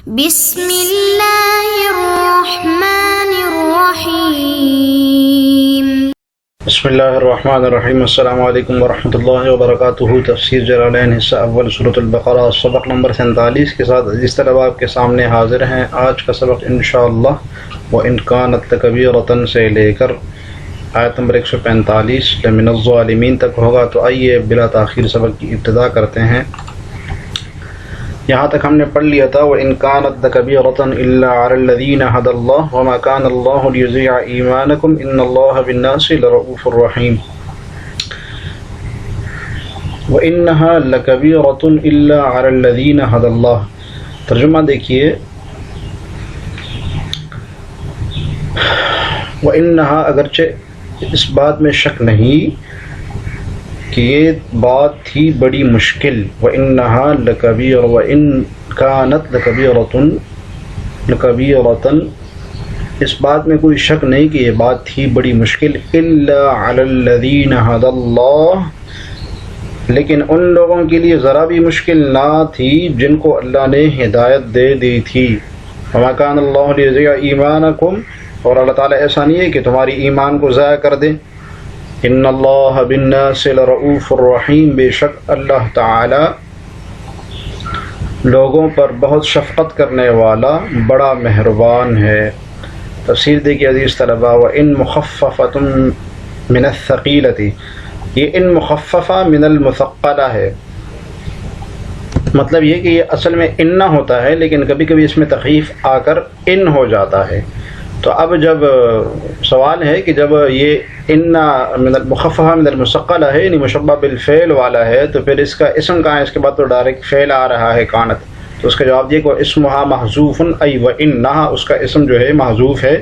بسم اللہ الرحمن الرحیم۔ بسم اللہ الرحمن الرحیم۔ السلام علیکم ورحمۃ اللہ وبرکاتہ۔ تفسیر جلالین حصہ اول سورۃ البقرہ، سبق نمبر 47 کے ساتھ عزیز طلباء آپ کے سامنے حاضر ہیں۔ آج کا سبق انشاءاللہ وَإِنْ كَانَتْ لَكَبِيرَةً سے لے کر آیت نمبر 145 لَمِنَ الظَّالِمِينَ تک ہوگا۔ تو آئیے بلا تاخیر سبق کی ابتدا کرتے ہیں۔ یہاں تک ہم نے پڑھ لیا تھا وَإِنْ كَانَتْ لَكَبِيرَةً إِلَّا عَلَى الَّذِينَ هَدَى اللَّهُ وَمَا كَانَ اللَّهُ لِيُضِيعَ إِيمَانَكُمْ إِنَّ اللَّهَ بِالنَّاسِ لَرَءُوفٌ رَحِيمٌ۔ وَإِنَّهَا لَكَبِيرَةٌ إِلَّا عَلَى الَّذِينَ هَدَى اللَّهُ۔ ترجمہ دیکھیے، وَإِنَّهَا اگرچہ اس بات میں شک نہیں کہ یہ بات تھی بڑی مشکل، وَإِنَّهَا لَكَبِيرَةٌ وَإِنْ كَانَتْ لَكَبِيرَةً اس بات میں کوئی شک نہیں کہ یہ بات تھی بڑی مشکل، إِلَّا عَلَى الَّذِينَ هَدَى اللَّهُ لیکن ان لوگوں کے لیے ذرا بھی مشکل نہ تھی جن کو اللہ نے ہدایت دے دی تھی۔ وَمَا كَانَ اللَّهُ لِيُضِيعَ إِيمَانَكُمْ اور اللہ تعالیٰ ایسا نہیں ہے کہ تمہاری ایمان کو ضائع کر دے۔ ان اللہ بالناس لرؤوف الرحیم، بے شک اللہ تعالی لوگوں پر بہت شفقت کرنے والا بڑا مہربان ہے۔ تفسیر دیکھیے عزیز طلباء، وَإِن مُخَفَّفَةٌ مِنَ الثَّقِيلَةِ، یہ ان مخففہ من المثقلہ ہے، مطلب یہ کہ یہ اصل میں ان نہ ہوتا ہے لیکن کبھی کبھی اس میں تخفیف آ کر ان ہو جاتا ہے۔ تو اب جب سوال ہے کہ جب یہ ان من المخففہ من المثقلہ ہے یعنی مشبہ بالفعل والا ہے تو پھر اس کا اسم کہاں ہے؟ اس کے بعد تو ڈائریکٹ فعل آ رہا ہے کانت، تو اس کا جواب یہ کہ اسمہا محذوف ای وانہا، اس کا اسم جو ہے محذوف ہے۔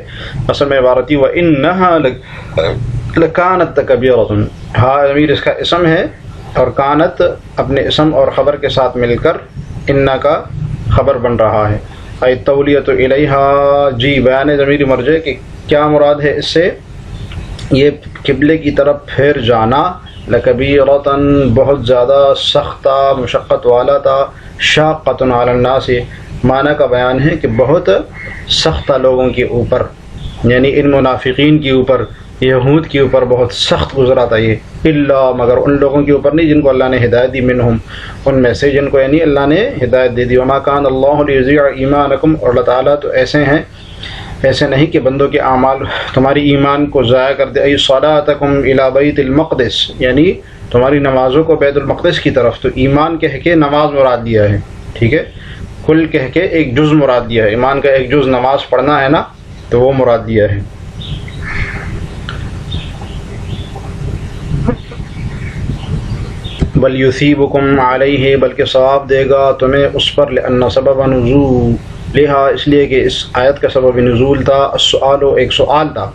اصل میں عبارتی وانہا لکانت کبیرۃ، ہاں ضمیر اس کا اسم ہے اور کانت اپنے اسم اور خبر کے ساتھ مل کر انہ کا خبر بن رہا ہے۔ ای تولیت الیہا، جی بیان ضمیر مرجع کہ کیا مراد ہے اس سے؟ یہ قبلے کی طرف پھیر جانا، لکبیرۃً بہت زیادہ سخت مشقت والا تھا، شاقۃ علی الناس معنی کا بیان ہے کہ بہت سخت لوگوں کے اوپر، یعنی ان منافقین کے اوپر، یہود کے اوپر بہت سخت گزرا تھا یہ، الا مگر ان لوگوں کے اوپر نہیں جن کو اللہ نے ہدایت دی، منہم ان میں سے جن کو یعنی اللہ نے ہدایت دے دی۔ وما کان اللہ لیضیع ایمانکم، اور اللہ تعالیٰ تو ایسے ہیں، ایسے نہیں کہ بندوں کے اعمال تمہاری ایمان کو ضائع کر دے۔ ای صلاتکم الی بیت المقدس، یعنی تمہاری نمازوں کو بیت المقدس کی طرف، تو ایمان کہہ کے نماز مراد دیا ہے، ٹھیک ہے، کل کہہ کے ایک جز مراد دیا ہے، ایمان کا ایک جز نماز پڑھنا ہے نا، تو وہ مراد دیا ہے۔ بل یثیبکم علیہ، بلکہ ثواب دے گا تمہیں اس پر، لأن سبب نزولہا، اس لیے کہ اس آیت کا سبب نزول تھا، السؤال ایک سوال تھا،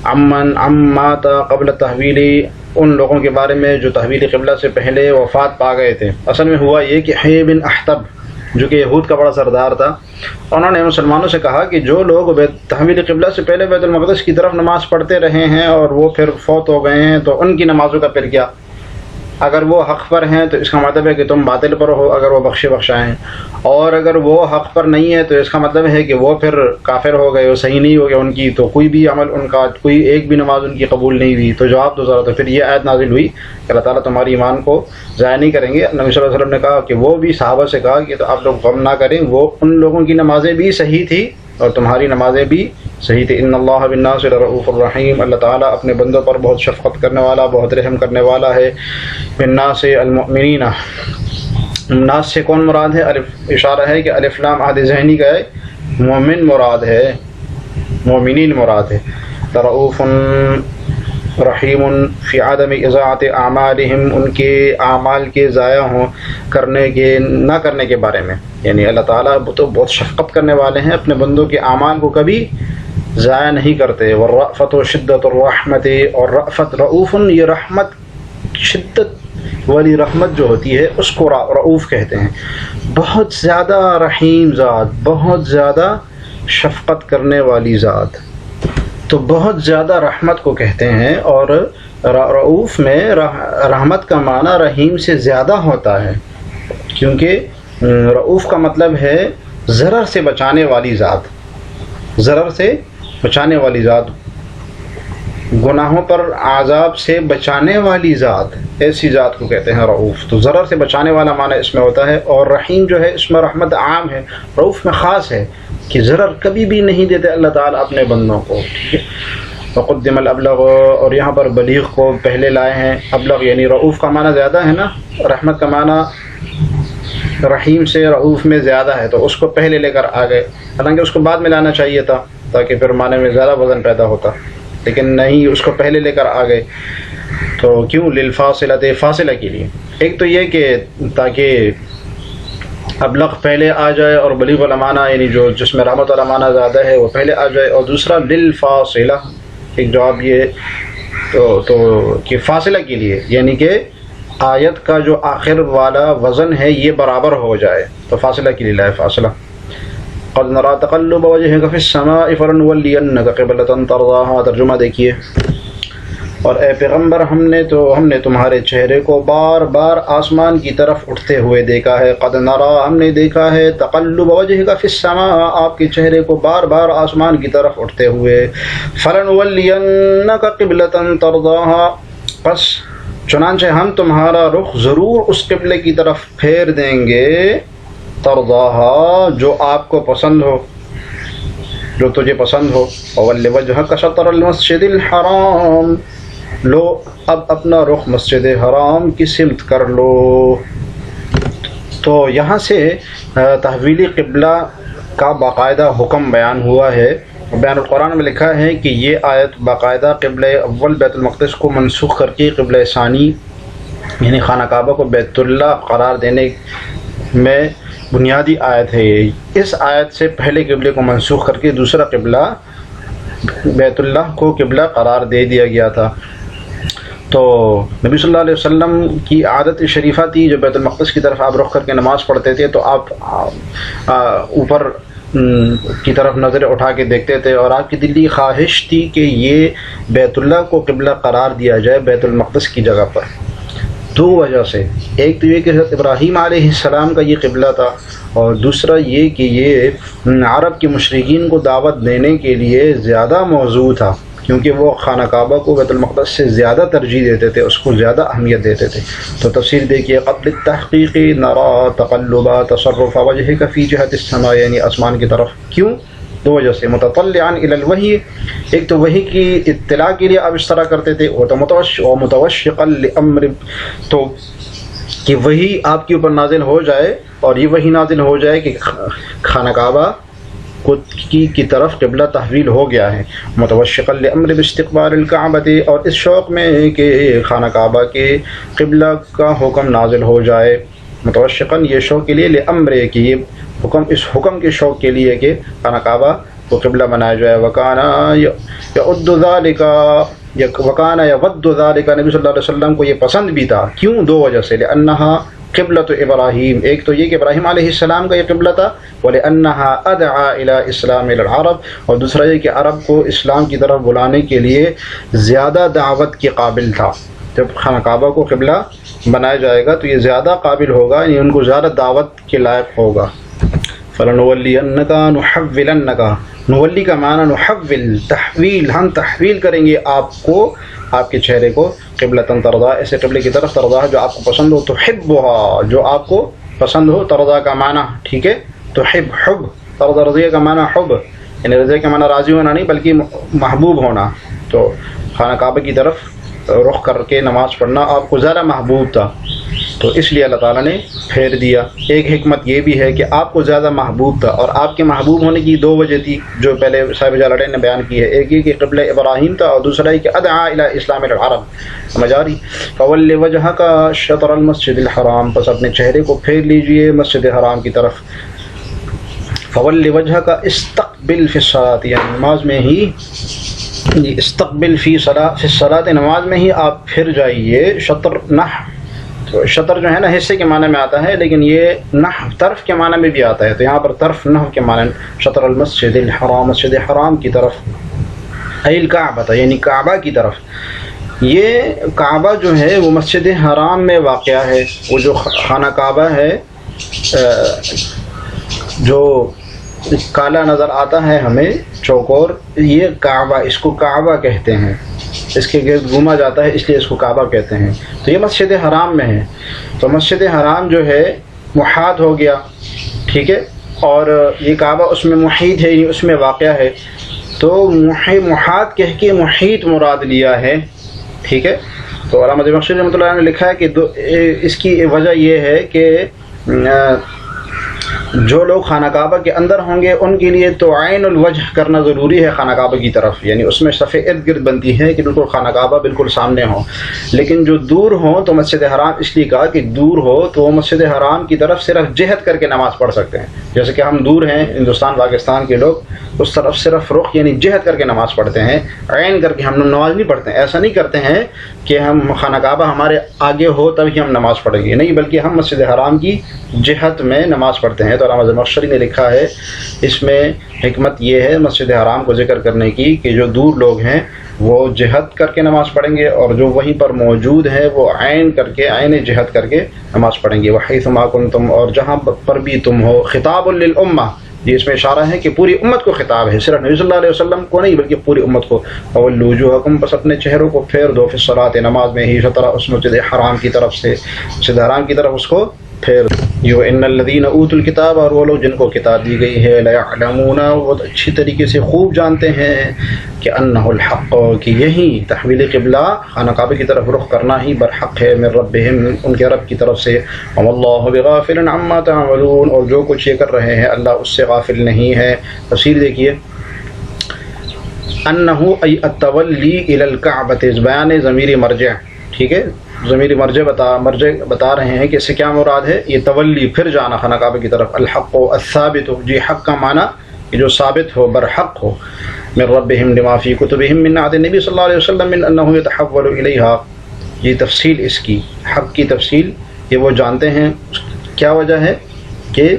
عما تھا قبل تحویلی، ان لوگوں کے بارے میں جو تحویل قبلہ سے پہلے وفات پا گئے تھے۔ اصل میں ہوا یہ کہ حی بن احتب جو کہ یہود کا بڑا سردار تھا، انہوں نے مسلمانوں سے کہا کہ جو لوگ تحویل قبلہ سے پہلے بیت المقدس کی طرف نماز پڑھتے رہے ہیں اور وہ پھر فوت ہو گئے ہیں تو ان کی نمازوں کا پھر کیا؟ اگر وہ حق پر ہیں تو اس کا مطلب ہے کہ تم باطل پر ہو اگر وہ بخشائے ہیں، اور اگر وہ حق پر نہیں ہے تو اس کا مطلب ہے کہ وہ پھر کافر ہو گئے، وہ صحیح نہیں ہو گیا ان کی، تو کوئی بھی عمل ان کا، کوئی ایک بھی نماز ان کی قبول نہیں ہوئی۔ تو جواب دو ذرا، تو پھر یہ آیت نازل ہوئی کہ اللہ تعالیٰ تمہاری ایمان کو ضائع نہیں کریں گے۔ نبی صلی اللہ علیہ وسلم نے کہا کہ وہ بھی صحابہ سے کہا کہ تو آپ لوگ غم نہ کریں، وہ ان لوگوں کی نمازیں بھی صحیح تھی اور تمہاری نمازیں بھی صحیح تھی۔ ان اللہ بالناس لرؤوف الرحیم، اللہ تعالیٰ اپنے بندوں پر بہت شفقت کرنے والا، بہت رحم کرنے والا ہے۔ بالناس المؤمنین، ناس سے کون مراد ہے؟ الف اشارہ ہے کہ الف لام عہد ذہنی کا ہے، مومن مراد ہے، مومنین مراد ہے۔ لرؤوف رحیم فی عدم اضاعت اعمالہم، ان کے اعمال کے ضائع نہ کرنے کے بارے میں، یعنی اللہ تعالیٰ تو بہت شفقت کرنے والے ہیں، اپنے بندوں کے اعمال کو کبھی ضائع نہیں کرتے۔ والرأفت و شدت الرحمت، اور رأفت رؤوف، یہ رحمت شدت والی رحمت جو ہوتی ہے اس کو رؤوف کہتے ہیں، بہت زیادہ رحیم ذات، بہت زیادہ شفقت کرنے والی ذات، تو بہت زیادہ رحمت کو کہتے ہیں۔ اور رؤوف میں رحمت کا معنی رحیم سے زیادہ ہوتا ہے، کیونکہ رؤوف کا مطلب ہے ضرر سے بچانے والی ذات، ضرر سے بچانے والی ذات، گناہوں پر عذاب سے بچانے والی ذات، ایسی ذات کو کہتے ہیں رعوف۔ تو ضرر سے بچانے والا معنی اس میں ہوتا ہے، اور رحیم جو ہے اس میں رحمت عام ہے، رعوف میں خاص ہے کہ ضرر کبھی بھی نہیں دیتے اللہ تعالیٰ اپنے بندوں کو، ٹھیک ہے۔ وقدم الابلغ، اور یہاں پر بلیغ کو پہلے لائے ہیں، ابلغ یعنی رعوف کا معنی زیادہ ہے نا، رحمت کا معنی رحیم سے رعوف میں زیادہ ہے، تو اس کو پہلے لے کر آ گئے، حالانکہ اس کو بعد میں لانا چاہیے تھا تاکہ پھر معنی میں زیادہ وزن پیدا ہوتا، لیکن نہیں، اس کو پہلے لے کر آ گئے۔ تو کیوں؟ للفاصلۃ، فاصلہ کے لیے، ایک تو یہ کہ تاکہ ابلغ پہلے آ جائے اور بلیغ والا معنی یعنی جو جس میں رحمت والا معنی زیادہ ہے وہ پہلے آ جائے، اور دوسرا للفاصلہ، ایک جواب یہ تو کہ فاصلہ کے لیے، یعنی کہ آیت کا جو آخر والا وزن ہے یہ برابر ہو جائے، تو فاصلہ کے لیے لائے فاصلہ۔ قد نرى تقلب وجهك في السماء فلنولينك قبلة ترضاها، ترجمہ دیکھیے، اور اے پیغمبر ہم نے تمہارے چہرے کو بار بار آسمان کی طرف اٹھتے ہوئے دیکھا ہے۔ قد نرى، ہم نے دیکھا ہے، تقلب وجهك في السماء، آپ کے چہرے کو بار بار آسمان کی طرف اٹھتے ہوئے، فلنولينك قبلة ترضاها، پس چنانچہ ہم تمہارا رخ ضرور اس قبلے کی طرف پھیر دیں گے، ترضاہا، جو آپ کو پسند ہو، جو تجھے پسند ہو۔ وَوَلِّ وَجْهَكَ شَطْرَ الْمَسْجِدِ الْحَرَامِ، لو اب اپنا رخ مسجد حرام کی سمت کر لو۔ تو یہاں سے تحویل قبلہ کا باقاعدہ حکم بیان ہوا ہے، بیان القرآن میں لکھا ہے کہ یہ آیت باقاعدہ قبلہ اول بیت المقدس کو منسوخ کر کے قبلہ ثانی یعنی خانہ کعبہ کو بیت اللہ قرار دینے میں بنیادی آیت ہے۔ اس آیت سے پہلے قبلے کو منسوخ کر کے دوسرا قبلہ بیت اللہ کو قبلہ قرار دے دیا گیا تھا۔ تو نبی صلی اللہ علیہ وسلم کی عادت شریفہ تھی، جو بیت المقدس کی طرف آپ رخ کر کے نماز پڑھتے تھے تو آپ اوپر کی طرف نظریں اٹھا کے دیکھتے تھے، اور آپ کی دلی خواہش تھی کہ یہ بیت اللہ کو قبلہ قرار دیا جائے بیت المقدس کی جگہ پر، دو وجہ سے۔ ایک تو یہ کہ حضرت ابراہیم علیہ السلام کا یہ قبلہ تھا، اور دوسرا یہ کہ یہ عرب کے مشرکین کو دعوت دینے کے لیے زیادہ موضوع تھا، کیونکہ وہ خانہ کعبہ کو بیت المقدس سے زیادہ ترجیح دیتے تھے، اس کو زیادہ اہمیت دیتے تھے۔ تو تفسیر دیکھیے، قبل التحقیق نرى تقلب تصرف وجهك في جهة السماء، یعنی آسمان کی طرف۔ کیوں؟ دو وجہ سے، متطلعا الى الوحی، ایک تو وحی کی اطلاع کے لیے آپ اس طرح کرتے تھے، ومتوشقا لامر، تو کہ وحی آپ کے اوپر نازل ہو جائے، اور یہ وحی نازل ہو جائے کہ خانہ کعبہ کی طرف قبلہ تحویل ہو گیا ہے، متوشقا لامر باستقبال الکعبۃ، اور اس شوق میں کہ خانہ کعبہ کے قبلہ کا حکم نازل ہو جائے، متوشقا یہ شوق کے لیے، لامر کہ یہ حکم، اس حکم کے شوق کے لیے کہ خانہ کعبہ کو قبلہ بنایا جائے۔ وکانا یعد ذلک، وکانا یود ذلک، نبی صلی اللہ علیہ وسلم کو یہ پسند بھی تھا۔ کیوں؟ دو وجہ سے، لانہا قبلۃ ابراہیم، ایک تو یہ کہ ابراہیم علیہ السلام کا یہ قبلہ تھا، وَلِأَنَّهَا أَدْعَى إِلَىٰ إِسْلَامِ الْعَرَبِ، اور دوسرا یہ کہ عرب کو اسلام کی طرف بلانے کے لیے زیادہ دعوت کے قابل تھا۔ جب خانہ کعبہ کو قبلہ بنایا جائے گا تو یہ زیادہ قابل ہوگا، یعنی ان کو زیادہ دعوت کے لائق ہوگا۔ فَلَنُوَلِّيَنَّكَ نُحَوِّلَنَّكَ، نولی کا معنی نحول، تحویل، ہم تحویل کریں گے آپ کو، آپ کے چہرے کو، قبلۃ ترضا، ایسے قبلے کی طرف، ترضا جو آپ کو پسند ہو، تحبها جو آپ کو پسند ہو، ترضا کا معنی، ٹھیک ہے، تحب، حب، ترضا رضیہ کا معنی حب، یعنی رضیہ کا معنی راضی ہونا نہیں بلکہ محبوب ہونا۔ تو خانہ کعبہ کی طرف رخ کر کے نماز پڑھنا آپ کو زیادہ محبوب تھا، تو اس لیے اللہ تعالیٰ نے پھیر دیا۔ ایک حکمت یہ بھی ہے کہ آپ کو زیادہ محبوب تھا، اور آپ کے محبوب ہونے کی دو وجہ تھی جو پہلے صاحب جلالین نے بیان کی ہے، ایک یہ کہ قبلہ ابراہیم تھا، اور دوسرا یہ کہ ادعا الی اسلام العرب، سمجھ آ رہی؟ فول وجہک شطر المسجد الحرام، پس اپنے چہرے کو پھیر لیجئے مسجد حرام کی طرف۔ فول وجہک استقبل فی الصلاۃ، یعنی نماز میں ہی، استقبل فی الصلاۃ، نماز میں ہی آپ پھر جائیے۔ شطر نحو، تو شطر جو ہے نا حصے کے معنی میں آتا ہے، لیکن یہ نحو طرف کے معنی میں بھی آتا ہے، تو یہاں پر طرف نحو کے معنی، شطر المسجد الحرام، مسجد حرام کی طرف، الکعبہ یعنی کعبہ کی طرف۔ یہ کعبہ جو ہے وہ مسجد حرام میں واقع ہے، وہ جو خانہ کعبہ ہے جو کالا نظر آتا ہے ہمیں چوکور، یہ کعبہ، اس کو کعبہ کہتے ہیں، اس کے گرد گھوما جاتا ہے اس لیے اس کو کعبہ کہتے ہیں۔ تو یہ مسجد حرام میں ہے، تو مسجد حرام جو ہے محاط ہو گیا، ٹھیک ہے، اور یہ کعبہ اس میں محیط ہے، اس میں واقع ہے، تو محاط کہہ کے محیط مراد لیا ہے، ٹھیک ہے۔ تو علامہ زمخشری رحمۃ اللہ علیہ نے لکھا ہے کہ اس کی وجہ یہ ہے کہ جو لوگ خانہ کعبہ کے اندر ہوں گے ان کے لیے تو عین الوجہ کرنا ضروری ہے خانہ کعبہ کی طرف، یعنی اس میں صف ارد گرد بنتی ہے کہ بالکل خانہ کعبہ بالکل سامنے ہو، لیکن جو دور ہوں تو مسجد حرام اس لیے کہا کہ دور ہو تو وہ مسجد حرام کی طرف صرف جہت کر کے نماز پڑھ سکتے ہیں، جیسے کہ ہم دور ہیں ہندوستان پاکستان کے لوگ اس طرف صرف رخ یعنی جہت کر کے نماز پڑھتے ہیں، عین کر کے ہم نماز نہیں پڑھتے ہیں، ایسا نہیں کرتے ہیں کہ ہم خانہ کعبہ ہمارے آگے ہو تبھی ہم نماز پڑھیں گے، نہیں، بلکہ ہم مسجد حرام کی جہت میں نماز پڑھتے ہیں۔ تو علامہ زمخشری نے لکھا ہے اس میں حکمت یہ ہے مسجد حرام کو ذکر کرنے کی کہ جو دور لوگ ہیں وہ جہت کر کے نماز پڑھیں گے، اور جو وہیں پر موجود ہیں وہ عین کر کے، عین جہت کر کے نماز پڑھیں گے۔ وحیثما کنتم، اور جہاں پر بھی تم ہو، خطاب للامہ، یہ اس میں اشارہ ہے کہ پوری امت کو خطاب ہے، صرف نبی صلی اللہ علیہ وسلم کو نہیں بلکہ پوری امت کو۔ اولوا وجوہکم، بس اپنے چہروں کو پھیر دو، فی الصلاۃ، نماز میں ہی، شطرا، اس مسجد حرام کی طرف سے، مسجد حرام کی طرف اس کو پھیر جو ان الذین اوتوا الکتاب، اور وہ لوگ جن کو کتاب دی گئی ہے، لیعلمون، وہ اچھی طریقے سے خوب جانتے ہیں کہ انہ الحق، کہ یہی تحویل قبلہ خانہ کعبہ کی طرف رخ کرنا ہی برحق ہے، من ربہم، ان کے رب کی طرف سے، واللہ بغافل عما تعملون، اور جو کچھ یہ کر رہے ہیں اللہ اس سے غافل نہیں ہے۔ تفسیر دیکھیے، انہ ای التولی الی الکعبۃ، بیان ضمیر مرجع، ٹھیک ہے، ضمیر مرجع بتا رہے ہیں کہ اس سے کیا مراد ہے، یہ تولی، پھر جانا خانہ کعبہ کی طرف، الحق الثابت، جی حق کا معنی کہ جو ثابت ہو، برحق ہو، من ربہم لما فی کتبہم من عہد النبی صلی اللہ علیہ وسلم من انہ یتحول الیہا، یہ تفصیل اس کی، حق کی تفصیل، یہ وہ جانتے ہیں۔ کیا وجہ ہے کہ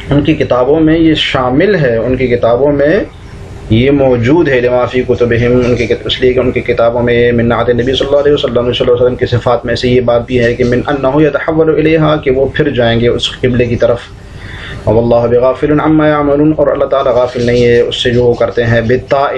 ان کی کتابوں میں یہ شامل ہے، ان کی کتابوں میں یہ موجود ہے، لما فی کتبہم، ان کے اس لیے کہ ان کی کتابوں میں من عہد نبی صلی اللہ علیہ وسلم کی صفات میں سے یہ بات بھی ہے کہ من انہ یتحول الیہا، کہ وہ پھر جائیں گے اس قبلے کی طرف، واللہ بغافل عما یعملون، اور اللہ تعالیٰ غافل نہیں ہے اس سے جو وہ کرتے ہیں، بالتاء،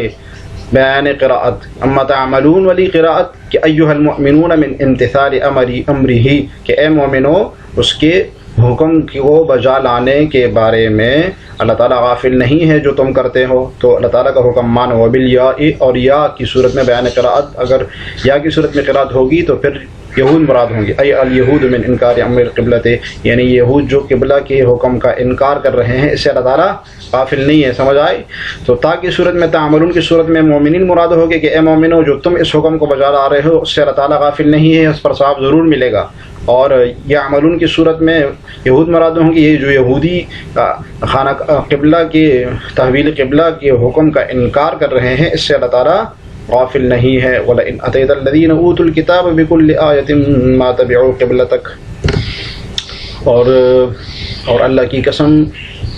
بیان قراءت، اما تعملون والی قراءت کہ ایھا المؤمنون من امتثال امرہ، کہ اے مومنو اس کے حکم کو بجا لانے کے بارے میں اللہ تعالیٰ غافل نہیں ہے جو تم کرتے ہو، تو اللہ تعالیٰ کا حکم مانو۔ وبالیاء، اور یا کی صورت میں بیان قراءت، اگر یا کی صورت میں قراءت ہوگی تو پھر یہود مراد ہوں گے، ای الیہود من انکار امر القبلۃ، یعنی یہود جو قبلہ کے حکم کا انکار کر رہے ہیں، اس سے اللہ تعالیٰ غافل نہیں ہے، سمجھ آئی؟ تو تا کی صورت میں، تعملون کی صورت میں مومنین مراد ہوگے کہ اے مومنو جو تم اس حکم کو بجا لا رہے ہو اس سے اللہ تعالیٰ غافل نہیں ہے، اس پر ثواب ضرور ملے گا، اور یعملون کی صورت میں یہود مراد ہوں گے، یہ جو یہودی خانہ قبلہ کے تحویل قبلہ کے حکم کا انکار کر رہے ہیں، اس سے اللہ تعالیٰ غافل نہیں ہے۔ وَلَئِنْ أَتَيْتَ الَّذِينَ أُوتُوا الْكِتَابَ بِكُلِّ آيَةٍ مَا تَبِعُوا قِبْلَتَكَ، اور اللہ کی قسم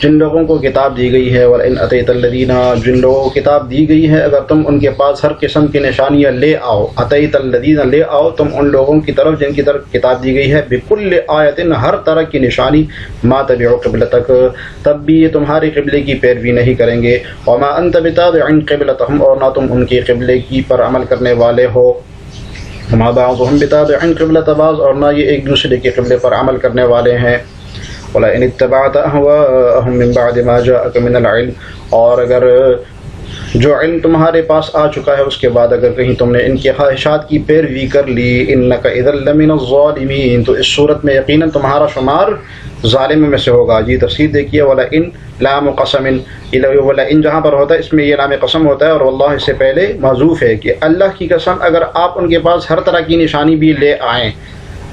جن لوگوں کو کتاب دی گئی ہے، وَلَئِنْ أَتَيْتَ الَّذِينَ، جن لوگوں کو کتاب دی گئی ہے اگر تم ان کے پاس ہر قسم کی نشانیاں لے آؤ، أَتَيْتَ الَّذِينَ، لے آؤ تم ان لوگوں کی طرف جن کی طرف کتاب دی گئی ہے، بِكُلِّ آيَةٍ، ہر طرح کی نشانی، مَا تَبِعُوا قِبْلَتَكَ، تب بھی یہ تمہارے قبلے کی پیروی نہیں کریں گے، وَمَا أَنْتَ بِتَابِعٍ قِبْلَتَهُمْ، اور نہ تم ان کے قبلے کی پر عمل کرنے والے ہو، وَمَا بَعْضُهُمْ بِتَابِعٍ قِبْلَةَ بَعْضٍ، اور نہ یہ ایک دوسرے کے قبلے پر عمل کرنے والے ہیں۔ وَلَئِنِ اتَّبَعْتَ أَهْوَاءَهُمْ مِنْ بَعْدِ مَا جَاءَكَ مِنَ الْعِلْمِ، اور اگر جو علم تمہارے پاس آ چکا ہے اس کے بعد اگر کہیں تم نے ان کی خواہشات کی پیروی کر لی، إِنَّكَ إِذًا لَمِنَ الظَّالِمِينَ، تو اس صورت میں یقیناً تمہارا شمار ظالم میں سے ہوگا۔ جی تفسیر دیکھیے، وَلَئِن لام قسم، وَلَئِن جہاں پر ہوتا ہے اس میں یہ لام قسم ہوتا ہے، اور واللہ اس سے پہلے محذوف ہے کہ اللہ کی قسم اگر آپ ان کے پاس ہر طرح کی نشانی بھی لے آئیں،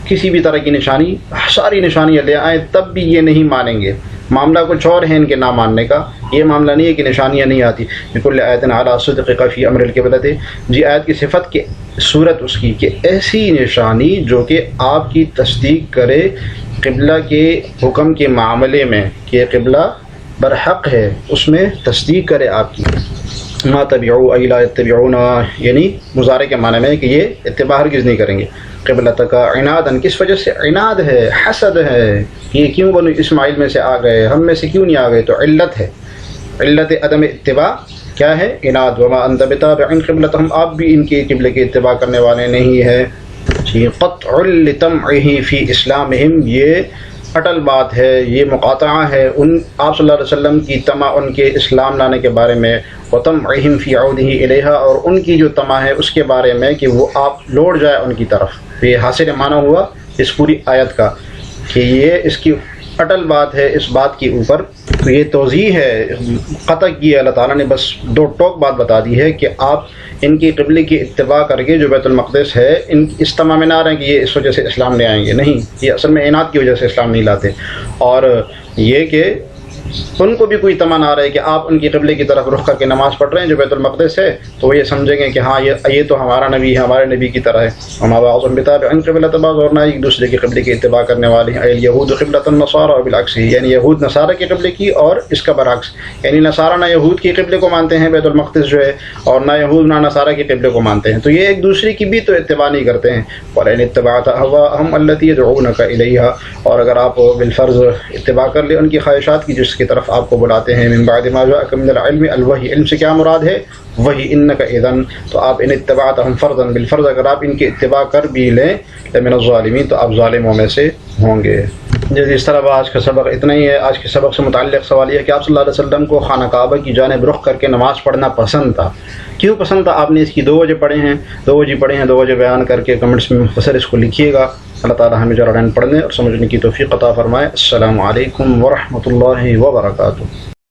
کسی بھی طرح کی نشانی، ساری نشانیاں لے آئیں، تب بھی یہ نہیں مانیں گے۔ معاملہ کچھ اور ہے ان کے نہ ماننے کا، یہ معاملہ نہیں ہے کہ نشانیاں نہیں آتی۔ بِكُلِّ آیَةٍ عَلَىٰ صِدْقِكَ فِي أَمْرِ الْقِبْلَةِ، جی آیت کی صفت کی صورت اس کی کہ ایسی نشانی جو کہ آپ کی تصدیق کرے قبلہ کے حکم کے معاملے میں کہ قبلہ برحق ہے، اس میں تصدیق کرے آپ کی۔ ما تبعوا ای لا یتبعون، یعنی مضارع کے معنی میں کہ یہ اتباع ہرگز نہیں کریں گے۔ قبلتک عنادا، کس وجہ سے عناد ہے، حسد ہے، یہ کیوں بنو اسماعیل میں سے آ گئے، ہم میں سے کیوں نہیں آ گئے؟ تو علت ہے، علت عدم اتباع کیا ہے؟ عناد. وما انت بتابع قبلتهم، آپ بھی ان کے قبلے کے اتباع کرنے والے نہیں ہے. قطع لطمعه فی اسلامہم، یہ اٹل بات ہے، یہ مقاطعہ ہے ان آپ صلی اللہ علیہ وسلم کی طمع ان کے اسلام لانے کے بارے میں، وطمعہم فی عودہ الیہا، اور ان کی جو طمع ہے اس کے بارے میں کہ وہ آپ لوٹ جائے ان کی طرف. یہ حاصل معنی ہوا اس پوری آیت کا کہ یہ اس کی اٹل بات ہے اس بات کے اوپر. تو یہ توضیح ہے، قطع کی اللہ تعالیٰ نے بس دو ٹوک بات بتا دی ہے کہ آپ ان کی قبلے کی اتباع کر کے جو بیت المقدس ہے ان اس طمع میں نہ رہیں کہ یہ اس وجہ سے اسلام لے آئیں گے، نہیں، یہ اصل میں عناد کی وجہ سے اسلام نہیں لاتے. اور یہ کہ ان کو بھی کوئی طمع نہ رہے کہ آپ ان کی قبلے کی طرف رخ کر کے نماز پڑھ رہے ہیں جو بیت المقدس ہے، تو وہ یہ سمجھیں گے کہ ہاں یہ تو ہمارا نبی ہے، ہمارے نبی کی طرح ہے. ہمارا اعظم بتابع ان قبلۃ بعض، اور نہ ایک دوسرے کی قبلے کی اتباع کرنے والے ہیں. یہود قبلۃ النصارى وبالعکس، یعنی یہود نصارہ کی قبلے کی اور اس کا برعکس، یعنی نصارہ نہ یہود کی قبلے کو مانتے ہیں بیت المقدس جو ہے، اور نہ یہود نہ نصارہ کی قبلے کو مانتے ہیں، تو یہ ایک دوسرے کی بھی تو اتباع نہیں کرتے ہیں. وَلَئِنِ اتَّبَعْتَ أَهْوَاءَهُمْ الَّتِي يَدْعُونَكَ إِلَيْهَا، اور اگر آپ بالفرض اتباع کر لیں ان کی خواہشات کی جس کی طرف آپ کو بلاتے ہیں، من بعد ما جاءك من العلم، الوحی، علم سے کیا مراد ہے؟ وہی. انک اذن، تو آپ ان اتبعتهم فرضا بالفرض، اگر آپ ان کی اتباع کر بھی لیں، لمن الظالمین، تو آپ ظالموں میں سے ہوں گے. جی اس طرح آج کا سبق اتنا ہی ہے. آج کے سبق سے متعلق سوال یہ ہے کہ آپ صلی اللہ علیہ وسلم کو خانہ کعبہ کی جانب رخ کر کے نماز پڑھنا پسند تھا، کیوں پسند تھا؟ آپ نے اس کی دو وجہ پڑھے ہیں، دو وجہ بیان کر کے کمنٹس میں مختصر اس کو لکھیے گا. اللہ تعالی ہمیں جرائن پڑھنے اور سمجھنے کی توفیق عطا فرمائے. السلام علیکم ورحمۃ اللہ وبرکاتہ.